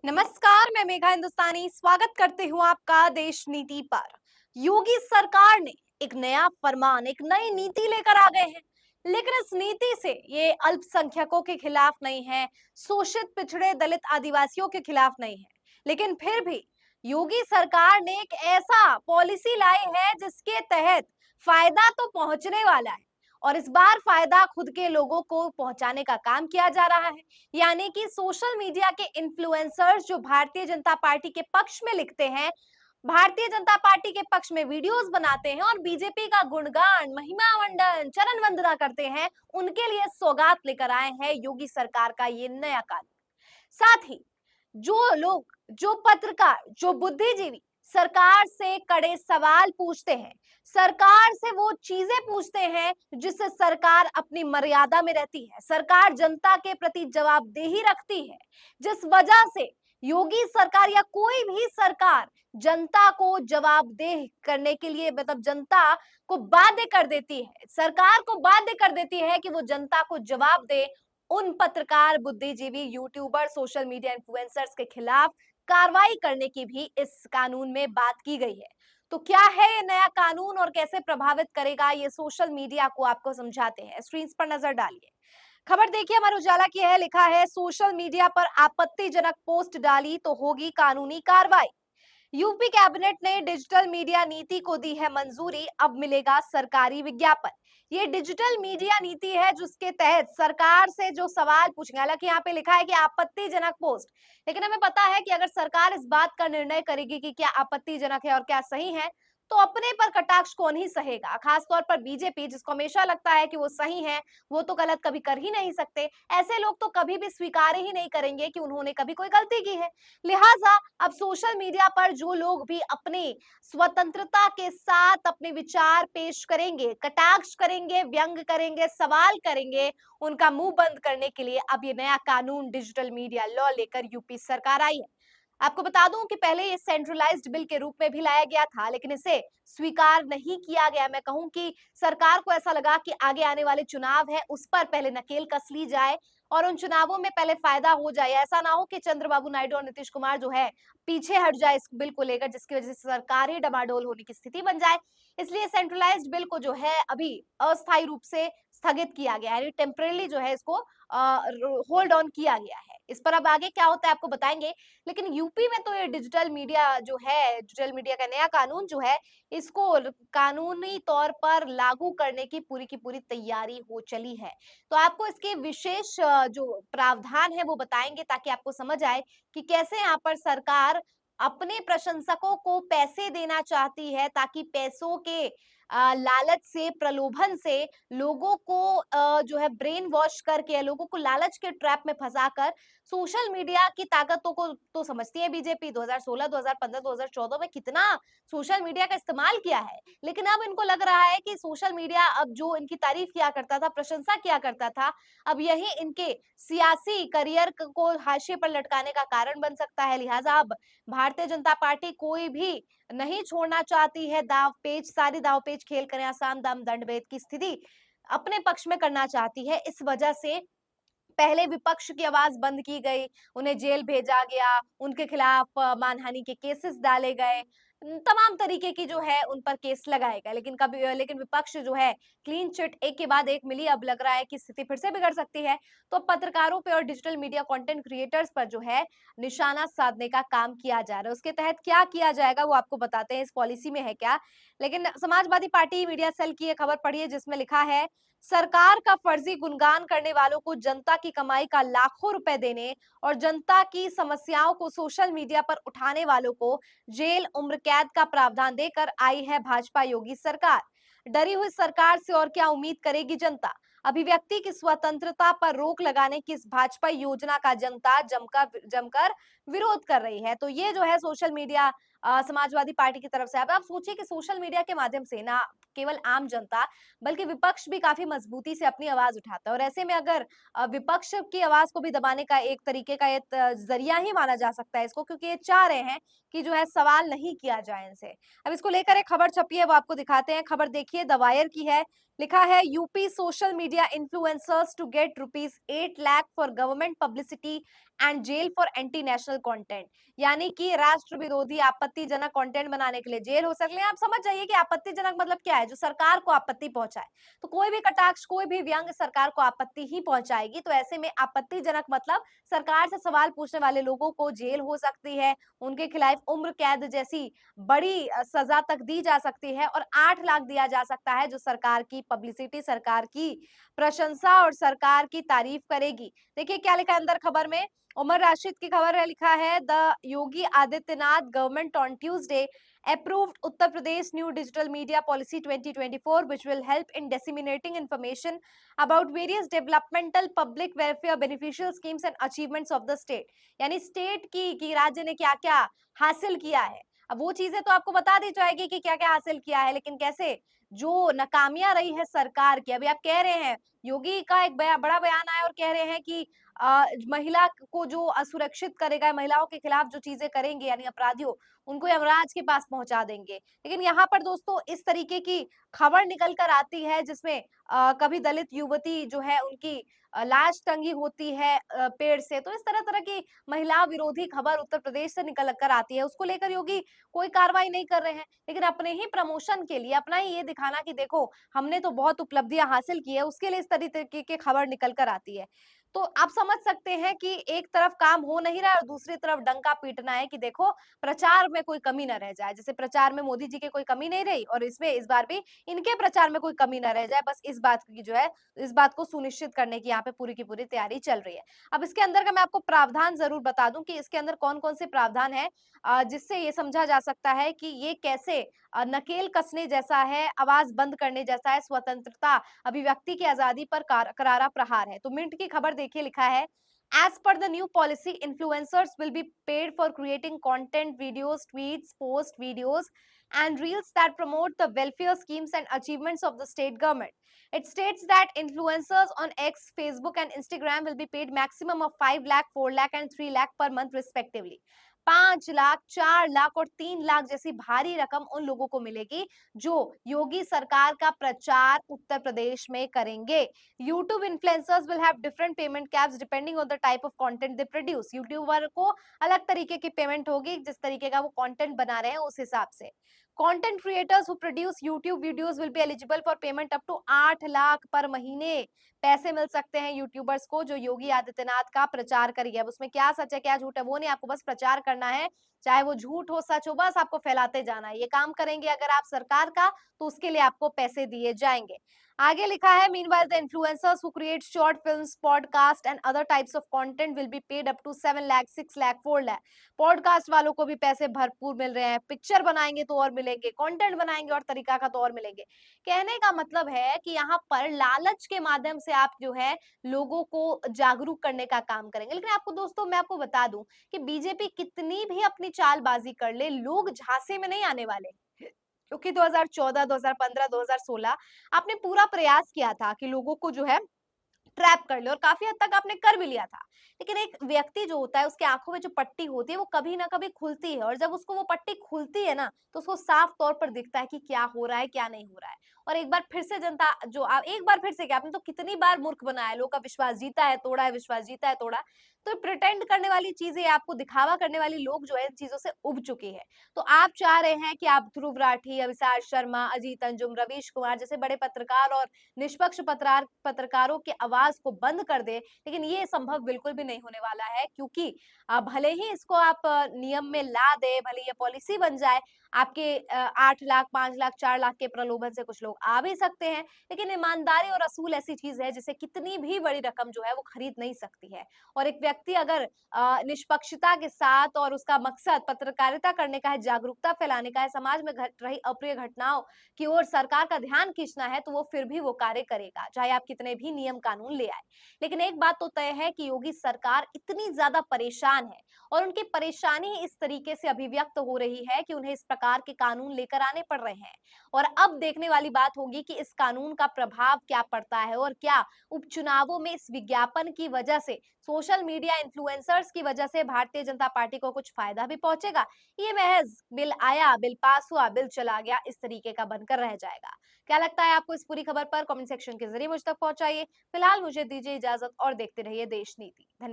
नमस्कार, मैं मेघा हिंदुस्तानी स्वागत करती हूँ आपका देश नीति पर। योगी सरकार ने एक नया फरमान, एक नई नीति लेकर आ गए हैं। लेकिन इस नीति से ये अल्पसंख्यकों के खिलाफ नहीं है, शोषित पिछड़े दलित आदिवासियों के खिलाफ नहीं है। लेकिन फिर भी योगी सरकार ने एक ऐसा पॉलिसी लाई है जिसके तहत फायदा तो पहुंचने वाला है, और इस बार फायदा खुद के लोगों को पहुंचाने का काम किया जा रहा है। यानी कि सोशल मीडिया के इन्फ्लुएंसर्स जो भारतीय जनता पार्टी के पक्ष में लिखते हैं, भारतीय जनता पार्टी के पक्ष में वीडियोस बनाते हैं और बीजेपी का गुणगान, महिमा मंडन, चरण वंदना करते हैं, उनके लिए सौगात लेकर आए हैं योगी सरकार का ये नया कानून। साथ ही जो लोग, जो पत्रकार, जो बुद्धिजीवी सरकार से कड़े सवाल पूछते हैं, सरकार से वो चीजें पूछते हैं जिससे सरकार अपनी मर्यादा में रहती है, सरकार जनता के प्रति जवाबदेही रखती है, जिस वजह से योगी सरकार या कोई भी सरकार जनता को जवाबदेह करने के लिए, मतलब जनता को बाध्य कर देती है, सरकार को बाध्य कर देती है कि वो जनता को जवाब दे। उन पत्रकार, बुद्धिजीवी, यूट्यूबर, सोशल मीडिया इन्फ्लुएंसर्स के खिलाफ कार्रवाई करने की भी इस कानून में बात की गई है। तो क्या है ये नया कानून और कैसे प्रभावित करेगा ये सोशल मीडिया को, आपको समझाते हैं। स्क्रीन पर नजर डालिए। खबर देखिए, अमर उजाला की है, लिखा है सोशल मीडिया पर आपत्तिजनक पोस्ट डाली तो होगी कानूनी कार्रवाई। यूपी कैबिनेट ने डिजिटल मीडिया नीति को दी है मंजूरी, अब मिलेगा सरकारी विज्ञापन। ये डिजिटल मीडिया नीति है जिसके तहत सरकार से जो सवाल पूछेंगे, हालांकि यहाँ पे लिखा है कि आपत्तिजनक पोस्ट, लेकिन हमें पता है कि अगर सरकार इस बात का निर्णय करेगी कि क्या आपत्तिजनक है और क्या सही है, तो अपने पर कटाक्ष कौन ही सहेगा। खासतौर पर बीजेपी, जिसको हमेशा लगता है कि वो सही है, वो तो गलत कभी कर ही नहीं सकते। ऐसे लोग तो कभी भी स्वीकार ही नहीं करेंगे कि उन्होंने कभी कोई गलती की है। लिहाजा अब सोशल मीडिया पर जो लोग भी अपनी स्वतंत्रता के साथ अपने विचार पेश करेंगे, कटाक्ष करेंगे, व्यंग करेंगे, सवाल करेंगे, उनका मुंह बंद करने के लिए अब ये नया कानून डिजिटल मीडिया लॉ लेकर यूपी सरकार आई है। आपको बता दूं कि पहले ये सेंट्रलाइज्ड बिल के रूप में भी लाया गया था, लेकिन इसे स्वीकार नहीं किया गया। मैं कहूं कि सरकार को ऐसा लगा कि आगे आने वाले चुनाव है, उस पर पहले नकेल कस ली जाए और उन चुनावों में पहले फायदा हो जाए। ऐसा ना हो कि चंद्रबाबू नायडू और नीतीश कुमार जो है पीछे हट जाए इस बिल को लेकर, जिसकी वजह से सरकार ही डमाडोल होने की स्थिति बन जाए। इसलिए सेंट्रलाइज्ड बिल को जो है अभी अस्थायी रूप से स्थगित किया गया है, टेम्परेली जो है इसको होल्ड ऑन किया गया है। इस पर अब आगे क्या होता है आपको बताएंगे। लेकिन यूपी में तो ये डिजिटल मीडिया जो है, डिजिटल मीडिया का नया कानून जो है, इसको कानूनी तौर पर लागू करने की पूरी तैयारी हो चली है। तो आपको इसके विशेष जो प्रावधान है वो बताएंगे, ताकि आपको समझ आए कि कैसे यहाँ पर सरकार अपने प्रशंसकों को पैसे देना चाहती है, ताकि पैसों के लालच से, प्रलोभन से लोगों को जो है ब्रेन वॉश करके, लोगों को लालच के ट्रैप में फंसाकर सोशल मीडिया की ताकतों को तो समझती है बीजेपी। 2016, 2015, 2014 में कितना सोशल मीडिया का इस्तेमाल किया है, लेकिन अब इनको लग रहा है कि सोशल मीडिया अब जो इनकी तारीफ किया करता था, प्रशंसा किया करता था, अब यही इनके सियासी करियर को हाशिए पर लटकाने का कारण बन सकता है। लिहाजा अब भारतीय जनता पार्टी कोई भी नहीं छोड़ना चाहती है दाव पेच, सारी दाव पेच खेल कर यहाँ साम दाम दंड भेद की स्थिति अपने पक्ष में करना चाहती है। इस वजह से पहले विपक्ष की आवाज बंद की गई, उन्हें जेल भेजा गया, उनके खिलाफ मानहानि के केसेस डाले गए, तमाम तरीके की जो है उन पर केस लगाए गए। लेकिन विपक्ष जो है क्लीन चिट एक के बाद एक मिली। अब लग रहा है कि स्थिति फिर से बिगड़ सकती है। तो पत्रकारों पे और डिजिटल मीडिया कंटेंट क्रिएटर्स पर जो है निशाना साधने का काम किया जा रहा है। उसके तहत क्या किया जाएगा वो आपको बताते हैं, इस पॉलिसी में है क्या। लेकिन समाजवादी पार्टी मीडिया सेल की एक खबर पढ़िए जिसमें लिखा है, सरकार का फर्जी गुणगान करने वालों को जनता की कमाई का लाखों रुपए देने और जनता की समस्याओं को सोशल मीडिया पर उठाने वालों को जेल, उम्र कैद का प्रावधान देकर आई है भाजपा योगी सरकार। डरी हुई सरकार से और क्या उम्मीद करेगी जनता। अभिव्यक्ति की स्वतंत्रता पर रोक लगाने की इस भाजपा योजना का जनता जमकर जमकर विरोध कर रही है। तो ये जो है सोशल मीडिया समाजवादी पार्टी की तरफ से। अब आप सोचिए कि सोशल मीडिया के माध्यम से ना केवल आम जनता, बल्कि विपक्ष भी काफी मजबूती से अपनी आवाज उठाता है, और ऐसे में अगर विपक्ष की आवाज को भी दबाने का एक तरीके का ये जरिया ही माना जा सकता है इसको, क्योंकि ये चाह रहे हैं कि जो है सवाल नहीं किया जाए इनसे। अब इसको लेकर एक खबर छपी है, वो आपको दिखाते हैं। खबर देखिए, द वायर की है, लिखा है UP social media influencers to get ₹8 lakh for government publicity and jail for anti national content, यानी कि राष्ट्र विरोधी आपत्तिजनक कंटेंट बनाने के लिए जेल हो सकती है। आप समझ जाइए कि आपत्तिजनक मतलब क्या है, जो सरकार को आपत्ति पहुंचाए। तो कोई भी कटाक्ष, कोई भी व्यंग सरकार को आपत्ति ही पहुंचाएगी। तो ऐसे में आपत्तिजनक मतलब सरकार से सवाल पूछने वाले लोगों को जेल हो सकती है, उनके खिलाफ उम्र कैद जैसी बड़ी सजा तक दी जा सकती है और 8 लाख दिया जा सकता है, जो सरकार की पब्लिसिटी, सरकार की प्रशंसा और सरकार की तारीफ करेगी। देखिए क्या लिखा है अंदर खबर में। उमर राशिद की खबर है, लिखा है the Yogi Adityanath government on Tuesday approved Uttar Pradesh new digital media policy 2024 which will help in disseminating information about various developmental public welfare beneficial schemes and achievements of the state। यानी स्टेट की कि राज्य ने क्या क्या हासिल किया है। अब वो चीजें तो आपको बता दी जाएगी कि क्या क्या हासिल किया है, लेकिन कैसे जो नाकामियां रही है सरकार की। अभी आप कह रहे हैं, योगी का एक बड़ा बयान आया और कह रहे हैं कि महिला को जो असुरक्षित करेगा, महिलाओं के खिलाफ जो चीजें करेंगे यानी अपराधियों, उनको यमराज के पास पहुंचा देंगे। लेकिन यहाँ पर दोस्तों इस तरीके की खबर निकल कर आती है जिसमें कभी दलित युवती जो है उनकी लाश टंगी होती है पेड़ से। तो इस तरह-तरह की महिला विरोधी खबर उत्तर प्रदेश से निकल कर आती है। उसको लेकर योगी कोई कार्रवाई नहीं कर रहे हैं, लेकिन अपने ही प्रमोशन के लिए, अपना ही ये दिखाना कि देखो हमने तो बहुत उपलब्धियां हासिल की है, उसके लिए इस तरीके की खबर निकल कर आती है। तो आप समझ सकते हैं कि एक तरफ काम हो नहीं रहा है और दूसरी तरफ डंका पीटना है कि देखो प्रचार में कोई कमी ना रह जाए। जैसे प्रचार में मोदी जी की कोई कमी नहीं रही और इसमें इस बार भी इनके प्रचार में कोई कमी ना रह जाए, बस इस बात की जो है, इस बात को सुनिश्चित करने की यहाँ पे पूरी की पूरी तैयारी चल रही है। अब इसके अंदर का मैं आपको प्रावधान जरूर बता दूं कि इसके अंदर कौन-कौन से प्रावधान है, जिससे ये समझा जा सकता है कि ये कैसे नकेल कसने जैसा है, आवाज बंद करने जैसा है, स्वतंत्रता, अभिव्यक्ति की आजादी पर करारा प्रहार है। तो मिंट की खबर देखिए, लिखा है as per the new policy, influencers will be paid for creating content, videos, tweets, posts, videos, and reels that promote the welfare schemes and achievements of the state government. It states that influencers on X, Facebook, and Instagram will be paid maximum of 5 lakh, 4 lakh, and 3 lakh per month respectively. 5 lakh, 4 lakh और 3 लाख जैसी भारी रकम उन लोगों को मिलेगी जो योगी सरकार का प्रचार उत्तर प्रदेश में करेंगे। YouTube influencers will have different payment caps depending on the type of content they produce। YouTuber को अलग तरीके की पेमेंट होगी, जिस तरीके का वो कंटेंट बना रहे हैं उस हिसाब से। Content creators who produce YouTube videos will be eligible for payment up to 8 lakh per महीने। पैसे मिल सकते हैं यूट्यूबर्स को जो योगी आदित्यनाथ का प्रचार करिए। अब उसमें क्या सच है क्या झूठ है वो नहीं, आपको बस प्रचार करना है, चाहे वो झूठ हो सच हो, बस आपको फैलाते जाना है। ये काम करेंगे अगर आप सरकार का, तो उसके लिए आपको पैसे दिए जाएंगे। आगे लिखा है meanwhile the influencers who create short films, podcast and other types of content will be paid up to 7 lakh, 6 lakh, 4 lakh। Podcast वालों को भी पैसे भरपूर मिल रहे हैं, पिक्चर बनाएंगे तो और मिलेंगे, कंटेंट बनाएंगे और तरीका का तो और मिलेंगे। कहने का मतलब है कि यहाँ पर लालच के माध्यम से आप जो है लोगों को जागरूक करने का काम करेंगे। लेकिन आपको दोस्तों मैं आपको बता दूं कि बीजेपी कितनी भी अपनी चालबाजी कर ले, लोग झांसे में नहीं आने वाले। क्योंकि 2014, 2015, 2016 आपने पूरा प्रयास किया था कि लोगों को जो है ट्रैप कर ले और काफी हद तक आपने कर भी लिया था। लेकिन एक व्यक्ति जो होता है उसकी आंखों में जो पट्टी होती है वो कभी ना कभी खुलती है और जब उसको वो पट्टी खुलती है ना तो उसको साफ तौर पर दिखता है कि क्या हो रहा है क्या नहीं हो रहा है। और एक बार फिर से जनता जो आप एक बार फिर से क्या, आपने तो कितनी बार मूर्ख बनाया है, लोगों का विश्वास जीता है तोड़ा है, विश्वास जीता है तोड़ा। तो प्रिटेंड करने वाली चीजें, आपको दिखावा करने वाली लोग जो है इन चीजों से उब चुके हैं। तो आप चाह रहे हैं कि आप ध्रुव राठी, अविसार शर्मा, अजीत अंजुम, रवीश कुमार जैसे बड़े पत्रकार और निष्पक्ष पत्रकारों की आवाज को बंद कर दे, लेकिन ये संभव बिल्कुल भी नहीं होने वाला है। क्योंकि भले ही इसको आप नियम में ला दे, भले ये पॉलिसी बन जाए, आपके 8 लाख, 5 लाख, 4 लाख के प्रलोभन से कुछ लोग आ भी सकते हैं, लेकिन ईमानदारी और असूल ऐसी चीज है जिसे कितनी भी बड़ी रकम जो है वो खरीद नहीं सकती है। और एक व्यक्ति अगर निष्पक्षता के साथ, और उसका मकसद पत्रकारिता करने का है, जागरूकता फैलाने का है, समाज में घट रही अप्रिय घटनाओं की ओर सरकार का ध्यान खींचना है, तो वो फिर भी वो कार्य करेगा, चाहे आप कितने भी नियम कानून ले आए। लेकिन एक बात तो तय है कि योगी सरकार इतनी ज्यादा परेशान है और उनकी परेशानी इस तरीके से अभिव्यक्त हो रही है कि उन्हें इस प्रकार के कानून लेकर आने पड़ रहे हैं। और अब देखने वाली बात होगी कि इस कानून का प्रभाव क्या पड़ता है और क्या उपचुनावों में इस विज्ञापन की वजह से, सोशल मीडिया इन्फ्लुएंसर्स की वजह से भारतीय जनता पार्टी को कुछ फायदा भी पहुंचेगा। ये महज बिल आया, बिल पास हुआ, बिल चला गया, इस तरीके का बनकर रह जाएगा। क्या लगता है आपको इस पूरी खबर पर? कमेंट सेक्शन के जरिए मुझ तक पहुंचाइए। फिलहाल मुझे दीजिए इजाजत और देखते रहिए देश नीति। धन्यवाद।